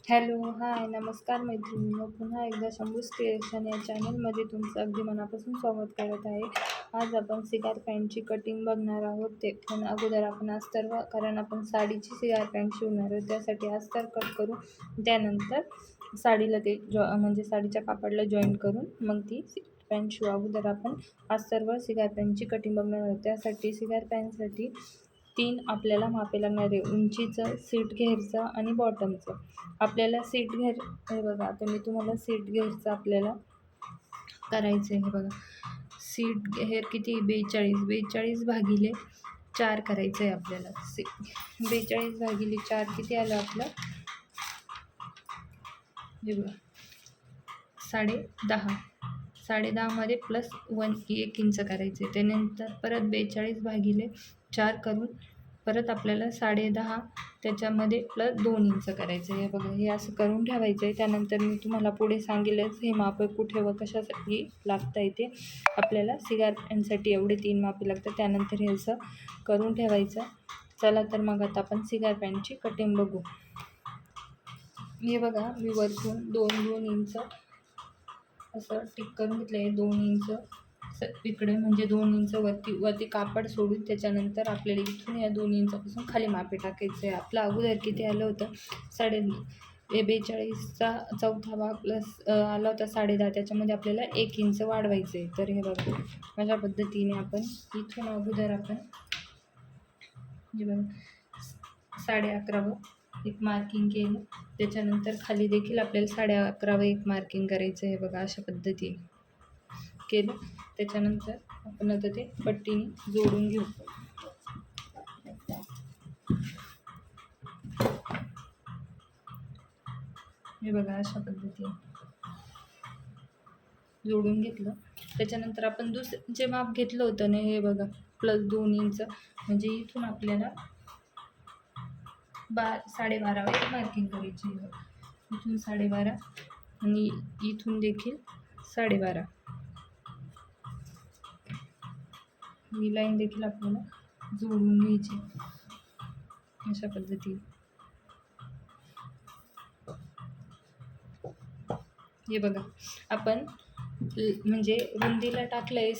Hello, हाय, नमस्कार मैत्रिणींनो. पुन्हा एकदा शंभूज क्रिएशन या चॅनलमध्ये तुमचं अगदी मनापासून स्वागत करत आहे. आज आपण सिगार पॅन्टची कटिंग बघणार आहोत. ते पण अगोदर आपण अस्तर कारण आपण साडीची सिगार पॅन्ट शिवणार आहोत, त्यासाठी अस्तर कट करू. त्यानंतर साडीला ते म्हणजे साडीच्या कापडला जॉईंट करून मग ती पॅन्ट शिवू. अगोदर आपण अस्तरवर सिगार पॅन्टची कटिंग बघणार आहोत. त्यासाठी सिगार पॅन्टसाठी 3 आपल्याला मापे लागणार आहे. उंचीचं, सीट घेरचं आणि बॉटमचं. आपल्याला सीट घेर हे बघा, आता मी तुम्हाला सीट घेरचं आपल्याला करायचं आहे. हे बघा, सीट घेर किती 42 भागिले 4 करायचं आहे आपल्याला. 42 भागिले 4 किती आलं आपलं? हे बघा 10.5 मध्ये प्लस 1 इंच करायचे. त्यानंतर परत 42 भागिले 4 करून परत आपल्याला 10.5 त्याच्यामध्ये प्लस 2 इंच करायचं आहे. हे बघा, हे असं करून ठेवायचं आहे. त्यानंतर मी तुम्हाला पुढे सांगेलच हे माप कुठे व कशासाठी लागतं आहे. ते आपल्याला सिगार पॅन्टसाठी एवढे 3 मापे लागतात. त्यानंतर हे असं करून ठेवायचं. चला तर मग आता आपण सिगार पॅन्टची कटिंग बघू. हे बघा, मी वरतून 2 इंच असं टिक करून घेतलं आहे. 2 इंच इकडे म्हणजे 2 इंच वरती कापड सोडून त्याच्यानंतर आपल्याला इथून या 2 इंचापासून खाली मापे टाकायचं आहे. आपलं अगोदर किती आलं होतं? 42चा चौथा भाग प्लस आला होता 10.5. त्याच्यामध्ये आपल्याला 1 इंच वाढवायचं आहे. तर हे बघा, अशा पद्धतीने आपण इथून अगोदर आपण जे बघा 11.5 एक मार्किंग केलं. त्याच्यानंतर खाली देखील आपल्याला 11.5 एक मार्किंग करायचं आहे. बघा, अशा पद्धतीने केलं. त्याच्यानंतर आपण आता ते पट्टीने जोडून घेऊ. हे बघा, अशा पद्धतीने जोडून घेतलं. त्याच्यानंतर आपण जे माप घेतलं होतं ना, हे बघा प्लस 2 इंच, म्हणजे इथून आपल्याला 12.5 एक मार्किंग करायची आहे. इथून 12.5 आणि इथून देखील 12.5. ही लाईन देखील आपल्याला जोडून घ्यायची अशा पद्धतीने. हे बघा, आपण म्हणजे रुंदीला टाकलं आहे.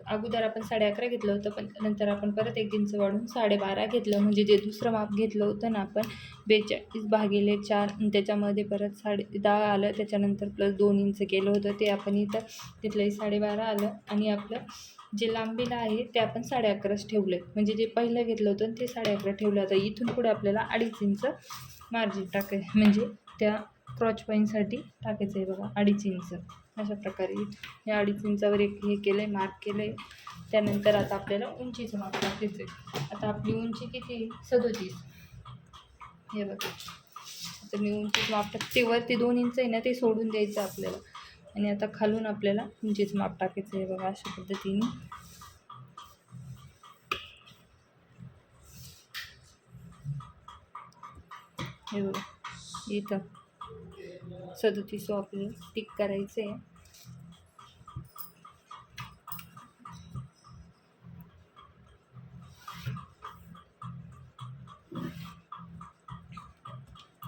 अगोदर आपण 11.5 घेतलं होतं, पण नंतर आपण परत 1 इंच वाढून 12.5 घेतलं. म्हणजे जे दुसरं माप घेतलं होतं ना आपण 42 भागिले 4, त्याच्यामध्ये परत 10.5 आलं. त्याच्यानंतर प्लस 2 इंच केलं होतं, ते आपण इथं घेतलं आहे. 12.5 आलं. आणि आपलं जे लांबीला आहे ते आपण 11.5 ठेवलं आहे. म्हणजे जे पहिलं घेतलं होतं ते 11.5 ठेवलं होतं. इथून पुढे आपल्याला 2.5 इंच मार्जिन टाकायचं, म्हणजे त्या क्रॉच पॉईंटसाठी टाकायचं आहे. बघा, 2.5 इंच अशा प्रकारे या 2.5 इंचावर एक हे केलं आहे, मार्क केलं आहे. त्यानंतर आता आपल्याला उंचीचं माप टाकायचं आहे. आता आपली उंची किती? 37. हे बघा, आता मी उंचीचं माप टाकते. वरती 2 इंच आहे ना, ते सोडून द्यायचं आपल्याला. आणि आता खालून आपल्याला उंचीचं माप टाकायचं आहे. बघा, अशा पद्धतीने हे बघा, इथं 37 आपल्याला टिक करायचं आहे.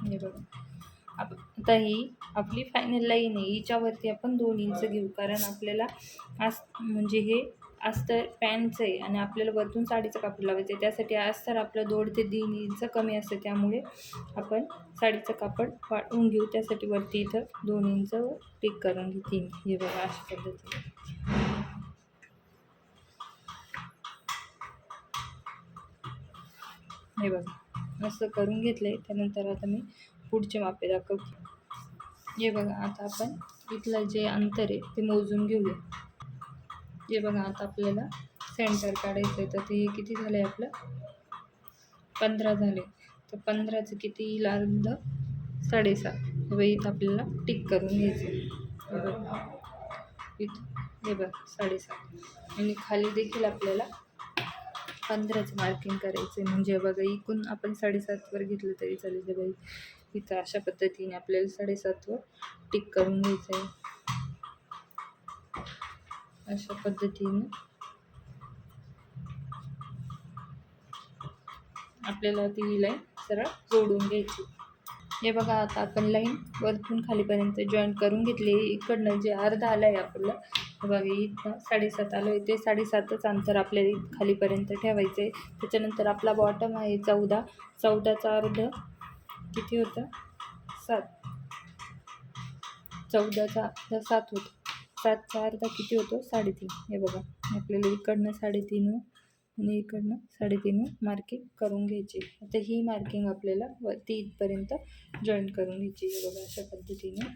हे बघा, आता ही आपली फायनल लाईन आहे. हिच्यावरती आपण 2 इंच घेऊ, कारण आपल्याला म्हणजे हे अस्तर पॅन्टचं आहे आणि आपल्याला वरतून साडीचं कापड लावायचं आहे. त्यासाठी अस्तर आपलं 2 ते 3 इंच कमी असतं, त्यामुळे आपण साडीचं कापड वाढवून घेऊ. त्यासाठी वरती इथं 2 इंच टिक करून घेते. हे बघा, अशा पद्धतीने हे बघा असं करून घेतलंय. त्यानंतर आता मी पुढचे मापे दाखवते. हे बघा, आता आपण इथलं जे अंतर आहे ते मोजून घेऊया. हे बघा, आता आपल्याला सेंटर काढायचं आहे. तर ते किती झालं आहे आपलं? 15 झाले. तर 15चं किती येईल? अर्ध 7.5. इथं आपल्याला टिक करून घ्यायचं आहे. हे बघा, इथं हे बघा 7.5. आणि खाली देखील आपल्याला 15चं मार्किंग करायचं आहे. म्हणजे बघा, इकडून आपण 7.5वर घेतलं तरी चालेल. बाई, इथं अशा पद्धतीने आपल्याला 7.5वर टिक करून घ्यायचं आहे. अशा पद्धतीने आपल्याला ती लाईन सरळ जोडून घ्यायची. हे बघा, आता आपण लाईन वरतून खालीपर्यंत जॉईन करून घेतली. इकडनं जे अर्धा आलं आहे आपलं, बघा इथं 7.5 आलं आहे, ते 7.5च अंतर आपल्याला खालीपर्यंत ठेवायचं आहे. त्याच्यानंतर आपला बॉटम आहे 14. 14चा अर्ध किती होतं? 7. 14चा अर्धा 7 होतं. 7चा अर्धा किती होतो? 3.5. हे बघा, आपल्याला इकडनं 3.5 आणि इकडनं 3.5 मार्किंग करून घ्यायची. आता ही मार्किंग आपल्याला वरती इथपर्यंत जॉईन करून घ्यायची. हे बघा, अशा पद्धतीने.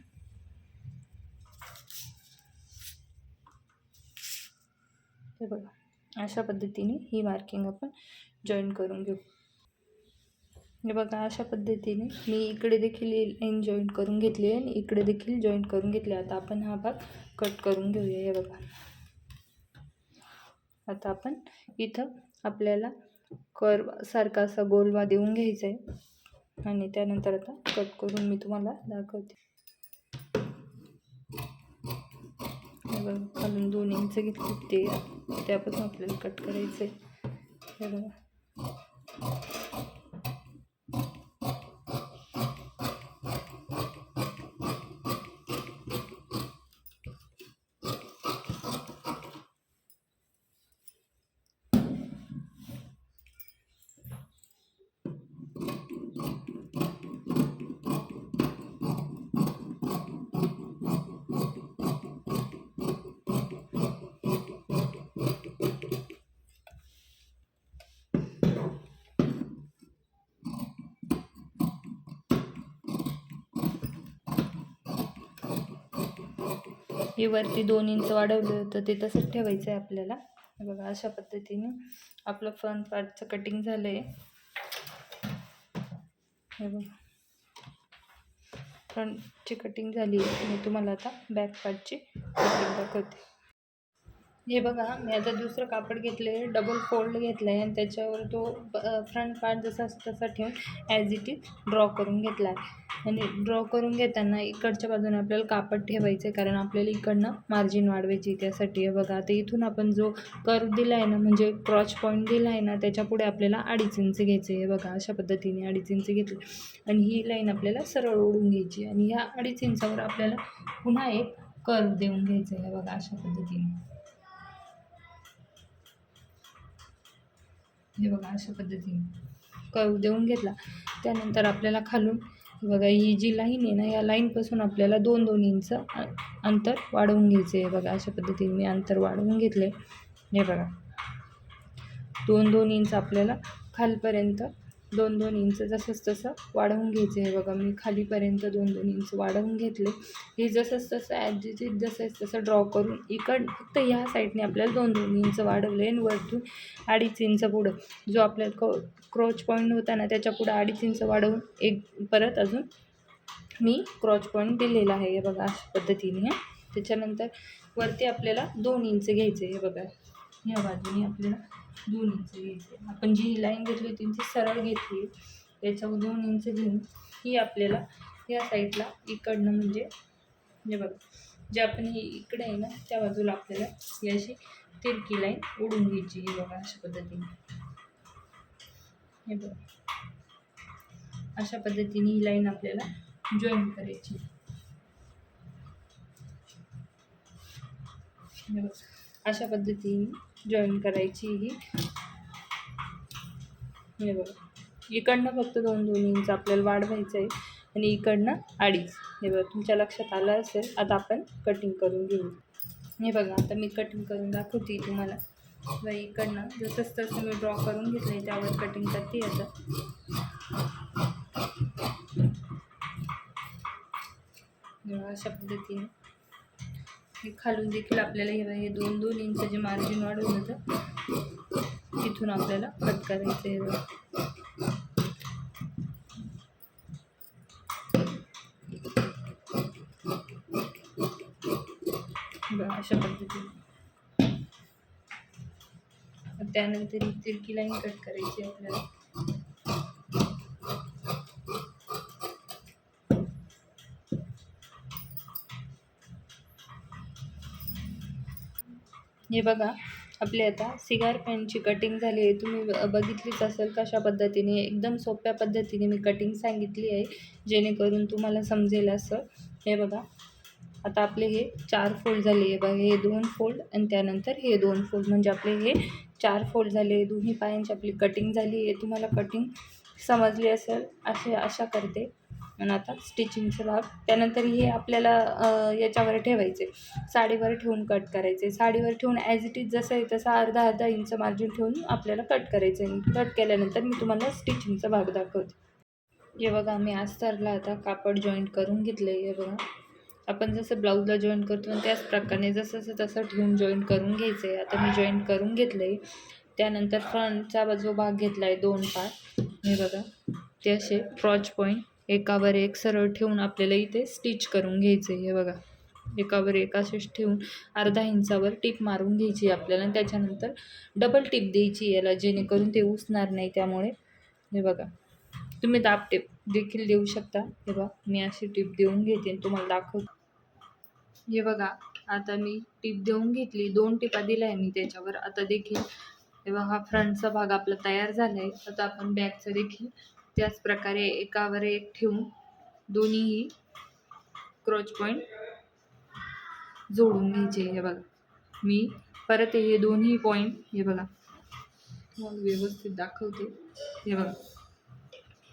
हे बघा, अशा पद्धतीने ही मार्किंग आपण जॉईन करून घेऊ. हे बघा, अशा पद्धतीने मी इकडे देखील लाईन जॉईन करून घेतली आहे आणि इकडे देखील जॉईन करून घेतली. आता आपण हा भाग कट करून घेऊया. हे बघा, आता आपण इथं आपल्याला कर्व सारखा असा गोलवा देऊन घ्यायचा आहे आणि त्यानंतर आता कट करून मी तुम्हाला दाखवते. हे बघा, खालून 2 इंच घेतले, ते त्यापासून आपल्याला कट करायचं आहे. हे बघा, हे वरती 2 इंच वाढवलं होतं ते तसंच ठेवायचं आहे आपल्याला. हे बघा, अशा पद्धतीने आपलं फ्रंट पार्टचं कटिंग झालं आहे. हे बघा, फ्रंटची कटिंग झाली आहे. मी तुम्हाला आता बॅक पार्टची कटिंग दाखवते. हे बघा, मी आता दुसरं कापड घेतलं आहे, डबल फोल्ड घेतलं आहे आणि त्याच्यावर तो फ्रंट पार्ट जसा तसा ठेवून ॲज इट इज ड्रॉ करून घेतला आहे. आणि ड्रॉ करून घेताना इकडच्या बाजूने आपल्याला कापड ठेवायचं आहे, कारण आपल्याला इकडनं मार्जिन वाढवायची त्यासाठी. हे बघा, आता इथून आपण जो कर्व दिला आहे ना, म्हणजे क्रॉच पॉईंट दिला आहे ना, त्याच्या पुढे आपल्याला 2.5 इंच घ्यायचे. हे बघा, अशा पद्धतीने 2.5 इंच घेतले आणि ही लाईन आपल्याला सरळ ओढून घ्यायची आणि ह्या 2.5 इंचावर आपल्याला पुन्हा एक कर्व देऊन घ्यायचं आहे. हे बघा, अशा पद्धतीने. हे बघा, अशा पद्धतीने कर्व देऊन घेतला. त्यानंतर आपल्याला खालून बघा, ही जी लाईन आहे ना, या लाईनपासून आपल्याला 2-2 इंच अंतर वाढवून घ्यायचं आहे. बघा, अशा पद्धतीने मी अंतर वाढवून घेतले. हे बघा, 2-2 इंच आपल्याला खालपर्यंत 2-2 इंच जसंच तसं वाढवून घ्यायचं आहे. बघा, मी खालीपर्यंत 2-2 इंच वाढवून घेतले. हे जसंच तसं ॲडजस्ट जसंच तसं ड्रॉ करून फक्त ह्या साईडने आपल्याला 2-2 इंच वाढवले आणि वरतून 2.5 इंच पुढं जो आपल्याला क्रॉच पॉईंट होता ना, त्याच्या पुढं 2.5 इंच वाढवून एक परत अजून मी क्रॉच पॉईंट दिलेला आहे. हे बघा, अशा पद्धतीने. त्याच्यानंतर वरती आपल्याला 2 इंच घ्यायचे. हे बघा, ह्या बाजूने आपल्याला 2 इंच घ्यायचे. आपण जी ही लाईन घेतली होती ती सरळ घेतली, त्याच्यावर 2 इंच घेऊन ही आपल्याला या साईडला इकडनं, म्हणजे हे बघा, जे आपण ही इकडे आहे ना, त्या बाजूला आपल्याला ही अशी तिरकी लाईन ओढून घ्यायची. हे बघा, अशा पद्धतीने. हे बघा, अशा पद्धतीने ही लाईन आपल्याला जॉईन करायची. हे बघा, अशा पद्धतीने जॉईन करायची ही. हे बघा, इकडनं फक्त 2-2 इंच आपल्याला वाढवायचं आहे आणि इकडनं 2.5. हे बघा, तुमच्या लक्षात आलं असेल. आता आपण कटिंग करून घेऊ. हे बघा, आता मी कटिंग करून दाखवते तुम्हाला. इकडनं जसंच तसं मी ड्रॉ करून घेतलं आहे, त्यावर कटिंग करते. आता अशा पद्धतीने हे खालून देखील आपल्याला हे 2-2 इंच जे मार्जिन वाढवलं होतं तिथून आपल्याला कट करायचं आहे. अशा पद्धतीने. त्यानंतर ही तिरकी लाईन कट करायची आपल्याला. हे बघा, आपली आता सिगार पेनची कटिंग झाली आहे. तुम्ही बघितलीच असेल कशा पद्धतीने, एकदम सोप्या पद्धतीने मी कटिंग सांगितली आहे, जेणेकरून तुम्हाला समजेल असं. हे बघा, आता आपले हे 4 फोल्ड झाले आहे बघा. हे 2 फोल्ड आणि त्यानंतर हे 2 फोल्ड, म्हणजे आपले हे 4 फोल्ड झाले. दोन्ही पायांची आपली कटिंग झाली आहे. तुम्हाला कटिंग समजली असेल आशा करते. आणि आता स्टिचिंगचा भाग, त्यानंतर हे आपल्याला याच्यावर ठेवायचे, साडीवर ठेवून कट करायचे. साडीवर ठेवून ॲज इट इज जसं आहे तसं अर्धा इंच मार्जिन ठेवून आपल्याला कट करायचं आहे. कट केल्यानंतर मी तुम्हाला स्टिचिंगचा भाग दाखवते. हे बघा, मी अस्तरला आता कापड जॉईंट करून घेतलं आहे. हे बघा, आपण जसं ब्लाऊजला जॉईंट करतो आणि त्याच प्रकारे जसं तसं ठेवून जॉईंट करून घ्यायचं आहे. आता मी जॉईंट करून घेतलं आहे. त्यानंतर फ्रंटचा जो भाग घेतला आहे 2 पार्ट, हे बघा, ते असे क्रॉच पॉईंट एकावर एक सरळ ठेवून आपल्याला इथे स्टिच करून घ्यायचं आहे. हे बघा, एकावर एक असेच ठेवून अर्धा इंचावर टिप मारून घ्यायची आपल्याला. आणि त्याच्यानंतर डबल टिप द्यायची याला, जेणेकरून ते उसणार नाही. त्यामुळे हे बघा, तुम्ही दाब टिप देखील देऊ शकता. हे बघा, मी अशी टिप देऊन घेते आणि तुम्हाला दाखवते. हे बघा, आता मी टिप देऊन घेतली, 2 टिपा दिल्या आहे मी त्याच्यावर. आता देखील हे बघा, हा फ्रंटचा भाग आपला तयार झाला आहे. आता आपण बॅकचा देखील त्याच प्रकारे एकावर एक ठेवून दोन्हीही क्रॉच पॉईंट जोडून घ्यायचे. हे बघा, मी परत हे दोन्ही पॉईंट, हे बघा, तुम्हाला व्यवस्थित दाखवते. हे बघा,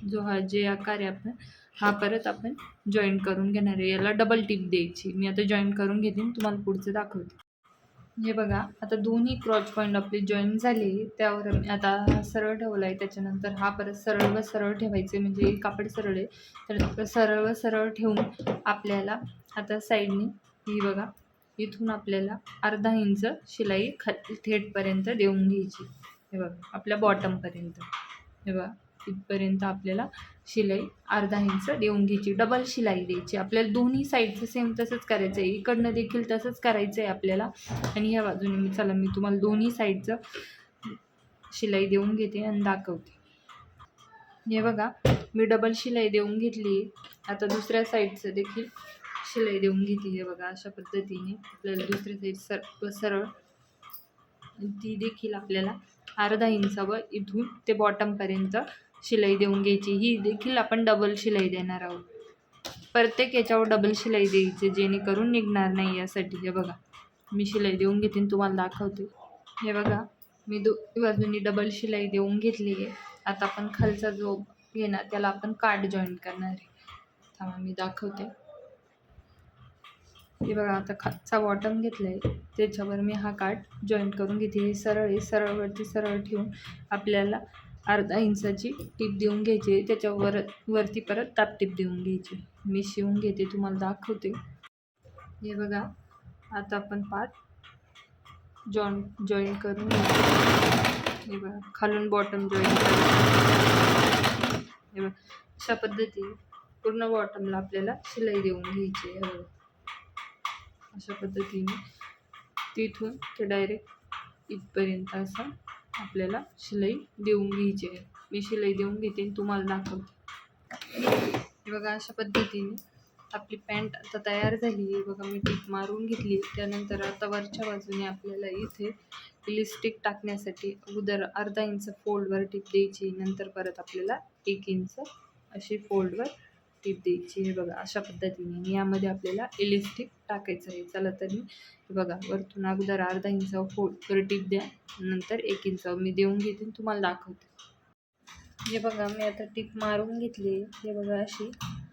जो हा जे आकार आहे आपण, हा परत आपण जॉईंट करून घेणार आहे. याला डबल टिप द्यायची. मी आता जॉईंट करून घेते आणि तुम्हाला पुढचं दाखवते. हे बघा, आता दोन्ही क्रॉच पॉईंट आपले जॉईन झाले. त्यावर मी आता हा सरळ ठेवला आहे. त्याच्यानंतर हा परत सरळ व सरळ ठेवायचे, म्हणजे कापड सरळ आहे तर सरळ व सरळ ठेवून आपल्याला आता साईडने ही बघा, इथून आपल्याला अर्धा इंच शिलाई थेटपर्यंत देऊन घ्यायची. हे बघा, आपल्या बॉटमपर्यंत. हे बघा, इथपर्यंत आपल्याला शिलाई अर्धा इंच देऊन घ्यायची. डबल शिलाई द्यायची आपल्याला. दोन्ही साईडचं सेम तसंच करायचं आहे. इकडनं देखील तसंच करायचं आहे आपल्याला. आणि ह्या बाजूने मी तुम्हाला दोन्ही साईडचं शिलाई देऊन घेते आणि दाखवते. हे बघा, मी डबल शिलाई देऊन घेतली. आता दुसऱ्या साईडचं देखील शिलाई देऊन घेते. हे बघा, अशा पद्धतीने आपल्याला दुसरी साईड सरळ ती देखील आपल्याला अर्धा इंचावर इथून ते बॉटमपर्यंत शिलाई देऊन घ्यायची. ही देखील आपण डबल शिलाई देणार आहोत. प्रत्येक याच्यावर डबल शिलाई द्यायची, जेणेकरून निघणार नाही यासाठी. हे बघा, मी शिलाई देऊन घेते आणि तुम्हाला दाखवते. हे बघा, मी बाजूनी डबल शिलाई देऊन घेतली आहे. आता आपण खालचा जो घेणार त्याला आपण काठ जॉईंट करणार आहे. थांबा, मी दाखवते. हे बघा, आता खालचा बॉटम घेतला आहे, त्याच्यावर मी हा काठ जॉईंट करून घेते. हे सरळ आहे, सरळवरती सरळ ठेवून आपल्याला अर्धा इंचाची टीप देऊन घ्यायची. त्याच्यावर वरती परत ताप टीप देऊन घ्यायची. मी शिवून घेते, तुम्हाला दाखवते. हे बघा, आता आपण पार्ट जॉईंट करून घ्यायचे. हे बघा, खालून बॉटम जॉईंट करायचं. हे बघा, अशा पद्धतीने पूर्ण बॉटमला आपल्याला शिलाई देऊन घ्यायची. हे बघा, अशा पद्धतीने तिथून ते डायरेक्ट इथपर्यंत असं आपल्याला शिलाई देऊन घ्यायची आहे. मी शिलाई देऊन घेते आणि तुम्हाला दाखवते. हे बघा, अशा पद्धतीने आपली पॅन्ट आता तयार झाली आहे. बघा, मी टीप मारून घेतली. त्यानंतर आता वरच्या बाजूने आपल्याला इथे इलास्टिक टाकण्यासाठी अगोदर अर्धा इंच फोल्डवर टीप द्यायची. नंतर परत आपल्याला 1 इंच अशी फोल्डवर टीप द्यायची. हे बघा, अशा पद्धतीने यामध्ये आपल्याला इलास्टिक टाकायचं आहे. चला तर मी हे बघा, वरतून अगोदर अर्धा इंच फोल्डवर टीप द्या, नंतर 1 इंच मी देऊन घेते, तुम्हाला दाखवते. हे बघा, मी आता टीप मारून घेतली. हे बघा, अशी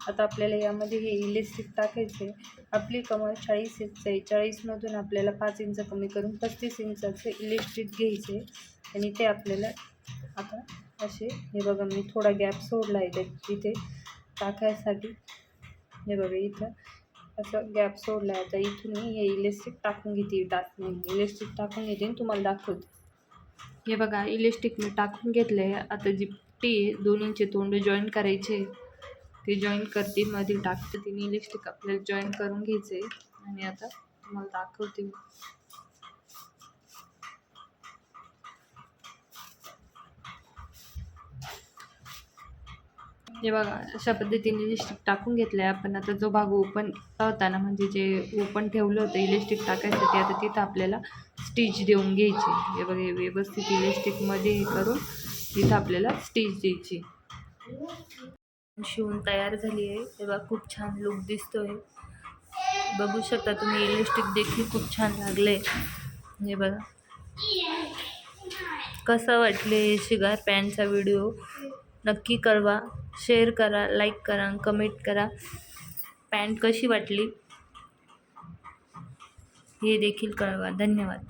आता आपल्याला यामध्ये हे इलास्टिक टाकायचं आहे. आपली कमर 40 इंच आहे. 40मधून आपल्याला 5 इंच कमी करून 35 इंचाचं इलास्टिक घ्यायचे आणि ते आपल्याला आता असे, हे बघा, मी थोडा गॅप सोडला आहे तिथे टाकायसाठी. हे बघा, इथं असं गॅप सोडला आहे. आता इथून मी हे इलास्टिक टाकून घेते. इलास्टिक टाकून घेते आणि तुम्हाला दाखवते. हे बघा, इलास्टिक मी टाकून घेतलं आहे. आता जी पट्टी आहे, दोन्हीचे तोंड जॉईन करायचे, ते जॉईन करते, मध्ये टाकते. तिने इलास्टिक आपल्याला जॉईन करून घ्यायचं आहे आणि आता तुम्हाला दाखवते. हे बघा अशा पद्धतीने इलेस्टिक टाकून घेतलं आहे आपण. आता जो भाग ओपन होता ना, म्हणजे जे ओपन ठेवलं होतं इलेस्टिक टाकायसाठी, आता तिथं आपल्याला स्टिच देऊन घ्यायची. हे बघा व्यवस्थित इलेस्टिकमध्ये हे करून तिथं आपल्याला स्टिच द्यायची. शिवून तयार झाली आहे. हे बघा खूप छान लुक दिसतोय. बघू शकता तुम्ही, इलेस्टिक देखील खूप छान लागले. हे बघा कसं वाटले शिगार पॅन्टचा व्हिडिओ नक्की कळवा. शेअर करा, लाईक करा, कमेंट करा. पॅन्ट कशी वाटली हे देखील कळवा. धन्यवाद.